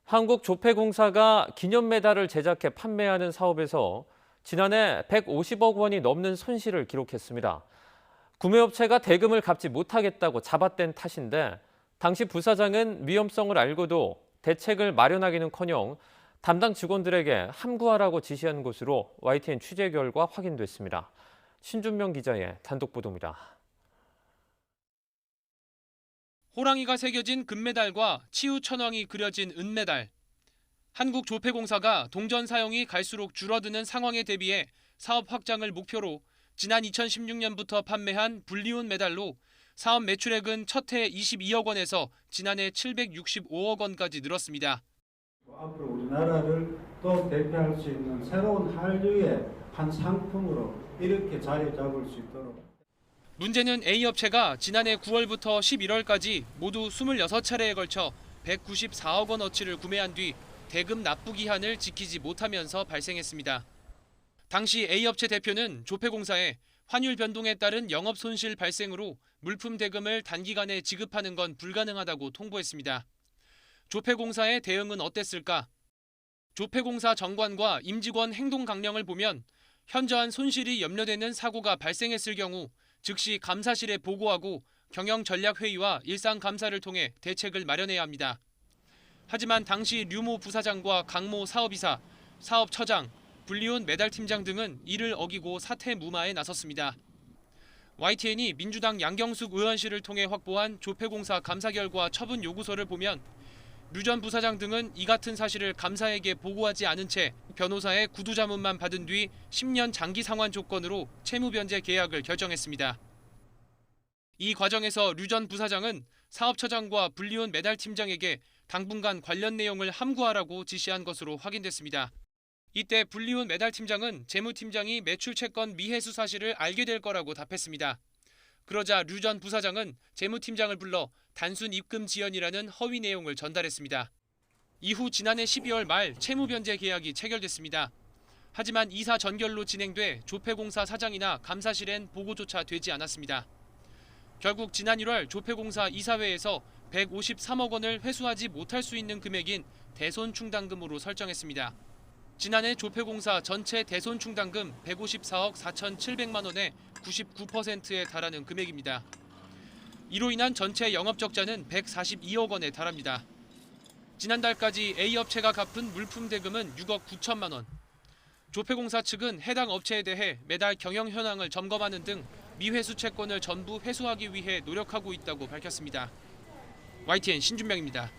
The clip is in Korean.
한국조폐공사가 기념메달을 제작해 판매하는 사업에서 지난해 150억 원이 넘는 손실을 기록했습니다. 구매업체가 대금을 갚지 못하겠다고 잡아뗀 탓인데 당시 부사장은 위험성을 알고도 대책을 마련하기는커녕 담당 직원들에게 함구하라고 지시한 것으로 YTN 취재 결과 확인됐습니다. 신준명 기자의 단독 보도입니다. 호랑이가 새겨진 금메달과 치우천왕이 그려진 은메달. 한국조폐공사가 동전 사용이 갈수록 줄어드는 상황에 대비해 사업 확장을 목표로 지난 2016년부터 판매한 불리운 메달로 사업 매출액은 첫 해 22억 원에서 지난해 765억 원까지 늘었습니다. 앞으로 우리나라를 또 대표할 수 있는 새로운 한류의 한 상품으로 이렇게 자리 잡을 수 있도록. 문제는 A업체가 지난해 9월부터 11월까지 모두 26차례에 걸쳐 194억 원어치를 구매한 뒤 대금 납부 기한을 지키지 못하면서 발생했습니다. 당시 A업체 대표는 조폐공사에 환율 변동에 따른 영업 손실 발생으로 물품 대금을 단기간에 지급하는 건 불가능하다고 통보했습니다. 조폐공사의 대응은 어땠을까? 조폐공사 정관과 임직원 행동 강령을 보면 현저한 손실이 염려되는 사고가 발생했을 경우 즉시 감사실에 보고하고 경영전략회의와 일상감사를 통해 대책을 마련해야 합니다. 하지만 당시 류모 부사장과 강모 사업이사, 사업처장, 불리운 메달팀장 등은 이를 어기고 사퇴 무마에 나섰습니다. YTN이 민주당 양경숙 의원실을 통해 확보한 조폐공사 감사 결과 처분 요구서를 보면 류 전 부사장 등은 이 같은 사실을 감사에게 보고하지 않은 채 변호사의 구두자문만 받은 뒤 10년 장기 상환 조건으로 채무변제 계약을 결정했습니다. 이 과정에서 류 전 부사장은 사업처장과 불리운 메달팀장에게 당분간 관련 내용을 함구하라고 지시한 것으로 확인됐습니다. 이때 불리운 메달팀장은 재무팀장이 매출 채권 미회수 사실을 알게 될 거라고 답했습니다. 그러자 류 전 부사장은 재무팀장을 불러 단순 입금 지연이라는 허위 내용을 전달했습니다. 이후 지난해 12월 말 채무변제 계약이 체결됐습니다. 하지만 이사 전결로 진행돼 조폐공사 사장이나 감사실엔 보고조차 되지 않았습니다. 결국 지난 1월 조폐공사 이사회에서 153억 원을 회수하지 못할 수 있는 금액인 대손충당금으로 설정했습니다. 지난해 조폐공사 전체 대손충당금 154억 4,700만 원의 99%에 달하는 금액입니다. 이로 인한 전체 영업적자는 142억 원에 달합니다. 지난달까지 A업체가 갚은 물품 대금은 6억 9천만 원. 조폐공사 측은 해당 업체에 대해 매달 경영 현황을 점검하는 등 미회수 채권을 전부 회수하기 위해 노력하고 있다고 밝혔습니다. YTN 신준명입니다.